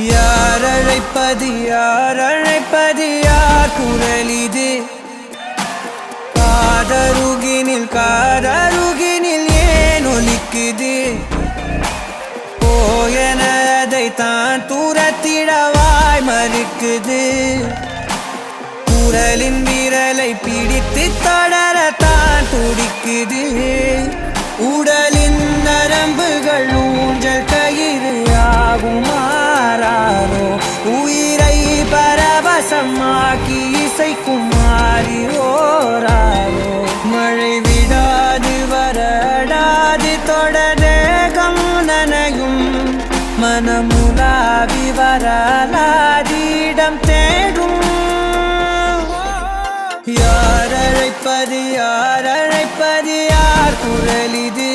யார் அழைப்பது யார் அழைப்பது யார் குரல் இது காதருகினில் ஏன் ஒலிக்குது போயனதை தான் தூரத்திடவாய் மறுக்குது குரலின் விரலை பிடித்து தொடரத்தான் துடிக்குது உடலின் நரம்புகள் ஊஞ்சல் கயிறு ஆகுமாறாரோ உயிரை பரவசமாக்கி இசைக்கும் மாறி ஓராரோ மழை விடாது வரடாது தொடரேகம் நனையும் மனமுலாவி வரலாதிடம் தேடும் யார் அழைப்பது யார் அழைப்பது யார் குரல் இது